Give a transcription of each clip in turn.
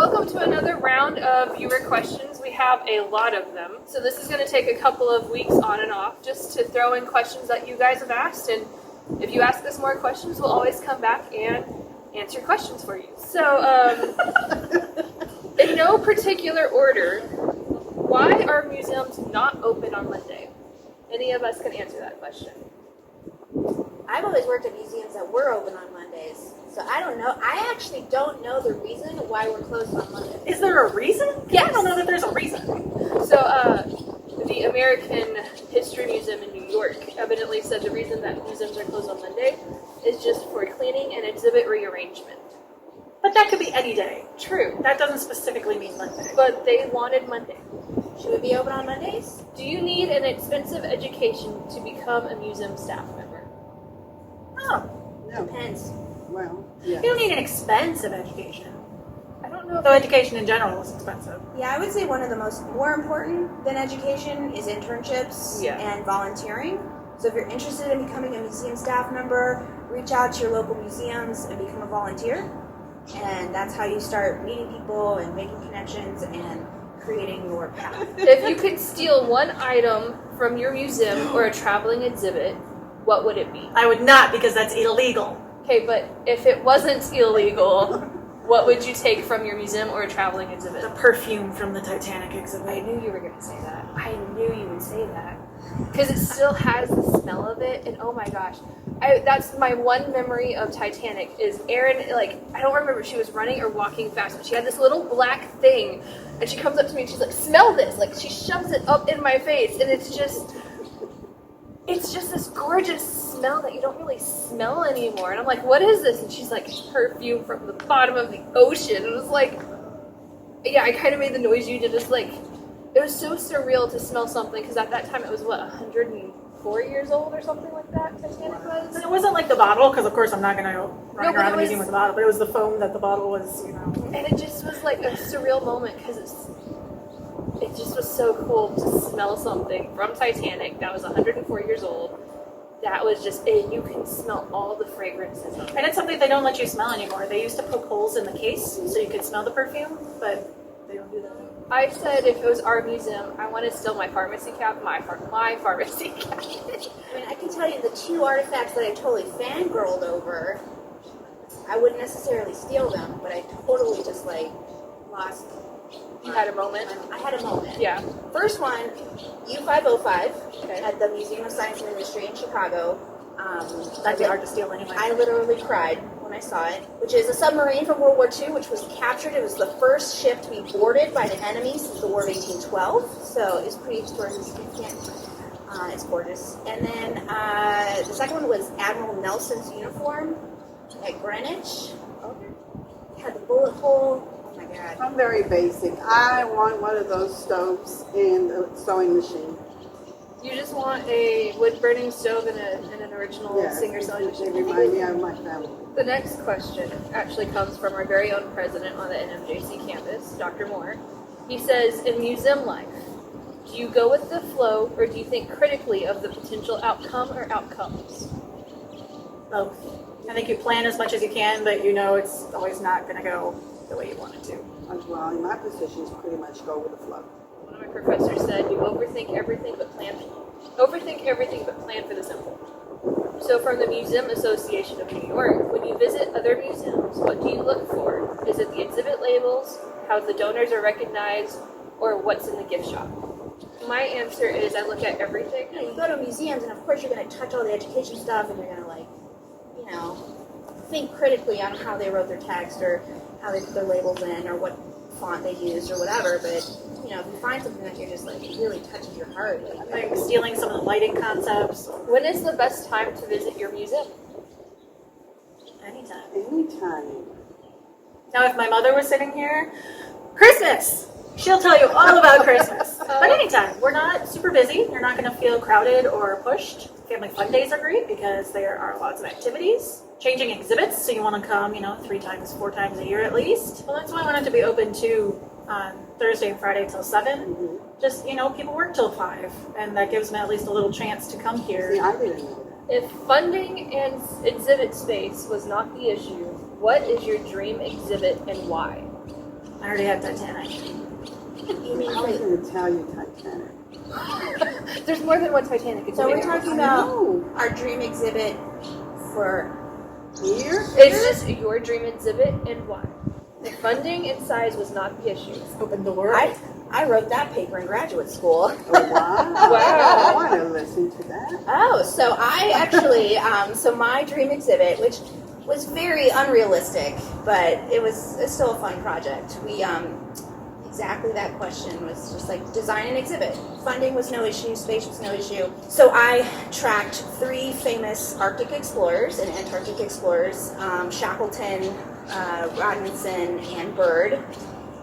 Welcome to another round of viewer questions. We have a lot of them. So this is going to take a couple of weeks on and off just to throw in questions that you guys have asked. And if you ask us more questions, we'll always come back and answer questions for you. So in no particular order, why are museums not open on Monday? Any of us can answer that question. I've always worked at museums that were open on Mondays. So I don't know. I actually don't know the reason why we're closed on Monday. Is there a reason? Yes. I don't know that there's a reason. So the American History Museum in New York evidently said the reason that museums are closed on Monday is just for cleaning and exhibit rearrangement. But that could be any day. True. That doesn't specifically mean Monday. But they wanted Monday. Should we be open on Mondays? Do you need an expensive education to become a museum staff member? Oh. No. Depends. Well, yeah. You don't need an expensive education. I don't know if Though education in general is expensive. Yeah, I would say one of the more important than education is internships and volunteering. So if you're interested in becoming a museum staff member, reach out to your local museums and become a volunteer. And that's how you start meeting people and making connections and creating your path. if you could steal one item from your museum or a traveling exhibit, what would it be? I would not, because that's illegal. Okay, but if it wasn't illegal, what would you take from your museum or a traveling exhibit? The perfume from the Titanic I exhibit. knew you were going to say that. I knew you would say that. Because it still has the smell of it, and oh my gosh. That's my one memory of Titanic is Erin, I don't remember if she was running or walking fast, but she had this little black thing, and she comes up to me and she's like, smell this! She shoves it up in my face, and it's just this gorgeous smell that you don't really smell anymore. And I'm like, what is this? And she's like, perfume from the bottom of the ocean. And it was like, yeah, I kind of made the noise you did. Just it was so surreal to smell something, because at that time it was, 104 years old or something like that, Titanic was? And it wasn't like the bottle, because of course I'm not going to go running but around it the museum with the bottle, but it was the foam that the bottle was, And it just was like a surreal moment, because it just was so cool to smell something from Titanic that was 104 years old. That was just, and you can smell all the fragrances of it. And it's something they don't let you smell anymore. They used to poke holes in the case so you could smell the perfume, but they don't do that anymore. I said if it was our museum, I want to steal my pharmacy cap, my pharmacy cabinet. I mean, I can tell you the two artifacts that I totally fangirled over. I wouldn't necessarily steal them, but I totally just lost. You had a moment? I had a moment. Yeah. First one, U-505 at the Museum of Science and Industry in Chicago. That'd be hard to steal anyway. I literally cried when I saw it, which is a submarine from World War II, which was captured. It was the first ship to be boarded by the enemy since the War of 1812, so it's pretty historically significant. It's gorgeous. And then the second one was Admiral Nelson's uniform at Greenwich. It had the bullet hole. Oh my God. I'm very basic. I want one of those stoves and a sewing machine. You just want a wood-burning stove and an original Singer sewing They machine. remind me of my family. The next question actually comes from our very own president on the NMJC campus, Dr. Moore. He says, in museum life, do you go with the flow, or do you think critically of the potential outcome or outcomes? Both. I think you plan as much as you can, but you know it's always not going to go the way you want it to. Well, in my position, is pretty much go with the flow. One of my professors said, you overthink everything but plan for the simple. So from the Museum Association of New York, when you visit other museums, what do you look for? Is it the exhibit labels, how the donors are recognized, or what's in the gift shop? My answer is I look at everything. You go to museums, and of course you're going to touch all the education stuff, and you're going to think critically on how they wrote their text, or how they put their labels in, or what font they used, or whatever. But if you find something that you're just really touches your heart, Like stealing some of the lighting concepts. When is the best time to visit your museum? Anytime. Anytime. Now, if my mother was sitting here, Christmas! She'll tell you all about Christmas. But anytime. We're not super busy. You're not going to feel crowded or pushed. Family fun days are great because there are lots of activities. Changing exhibits, so you want to come, 3 times, 4 times a year at least. Well, that's why I want it to be open too on Thursday and Friday till 7. Mm-hmm. Just, people work till 5, and that gives them at least a little chance to come here. See, I didn't know that. If funding and exhibit space was not the issue, what is your dream exhibit and why? I already had Titanic. You mean I was for, going to tell you Titanic. There's more than one Titanic. It's so we're bigger. talking I about know. our dream exhibit for Here? It's just your dream exhibit and why. The funding and size was not the issue. Open the world. I wrote that paper in graduate school. Oh, wow. Wow. I want to listen to that. Oh, so I actually, so my dream exhibit, which was very unrealistic, but it's still a fun project. We, exactly that question was just like design an exhibit. Funding was no issue, space was no issue. So I tracked 3 famous Arctic explorers and Antarctic explorers, Shackleton, Rodneyson, and Byrd.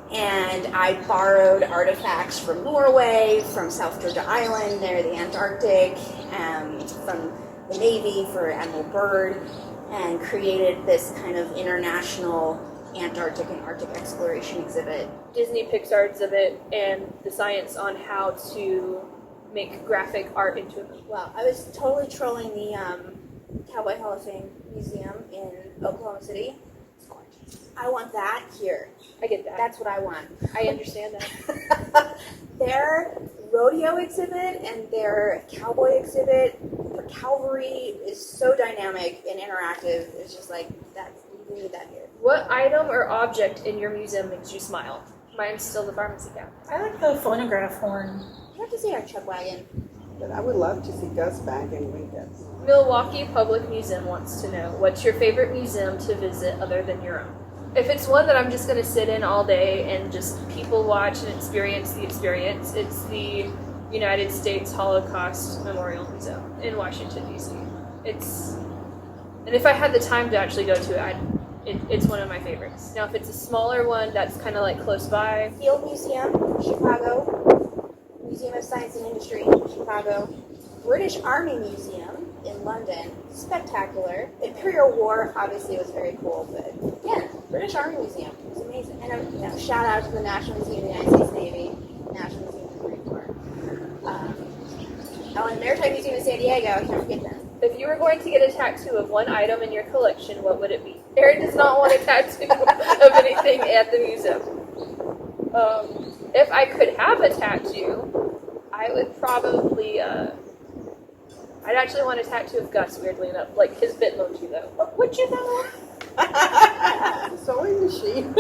And I borrowed artifacts from Norway, from South Georgia Island, near the Antarctic, from the Navy for Admiral Byrd, and created this kind of international Antarctic and Arctic exploration exhibit. Disney Pixar exhibit and the science on how to make graphic art into a movie. Well, I was totally trolling the Cowboy Hall of Fame Museum in Oklahoma City. It's gorgeous. I want that here. I get that. That's what I want. I understand that. Their rodeo exhibit and their cowboy exhibit, their cavalry is so dynamic and interactive. It's just like, we need that here. What item or object in your museum makes you smile? Mine's still the pharmacy cap. I like the phonograph horn. You have to see our chuck wagon. But I would love to see Gus back and with us. Milwaukee Public Museum wants to know, what's your favorite museum to visit other than your own? If it's one that I'm just going to sit in all day and just people watch and experience the experience, it's the United States Holocaust Memorial Museum in Washington, D.C. And if I had the time to actually go to it, it's one of my favorites. Now, if it's a smaller one that's kind of like close by, Field Museum, Chicago. Museum of Science and Industry, Chicago. British Army Museum in London, spectacular. Imperial War obviously was very cool, but yeah, British Army Museum was amazing. And shout out to the National Museum of the United States Navy, National Museum of the Marine Corps. And the Maritime Museum in San Diego, I can't forget them. if you were going to get a tattoo of one item in your collection, what would it be? Erin does not want a tattoo of anything at the museum. If I could have a tattoo, I would probably, I'd actually want a tattoo of Gus, weirdly enough. Like his Bitmoji, though. Would you though? Sewing machine.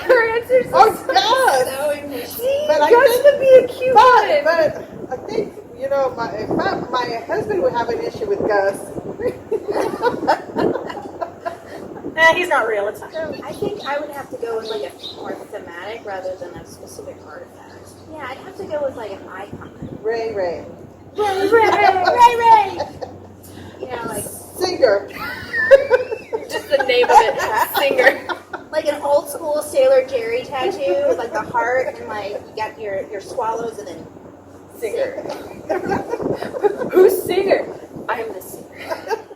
Her answer's Oh, God. Sewing machine. But I Gus think, would be a cute one. but I think, my husband would have an issue with Gus. He's not real. It's fine. I think I would have to go with like a more thematic rather than a specific artifact. Yeah, I'd have to go with like an icon. Ray. Ray, Ray! You know, like Singer. Just the name of it, singer. like an old school Sailor Jerry tattoo with like the heart and like you got your swallows and then Singer. Who's singer? I am the singer.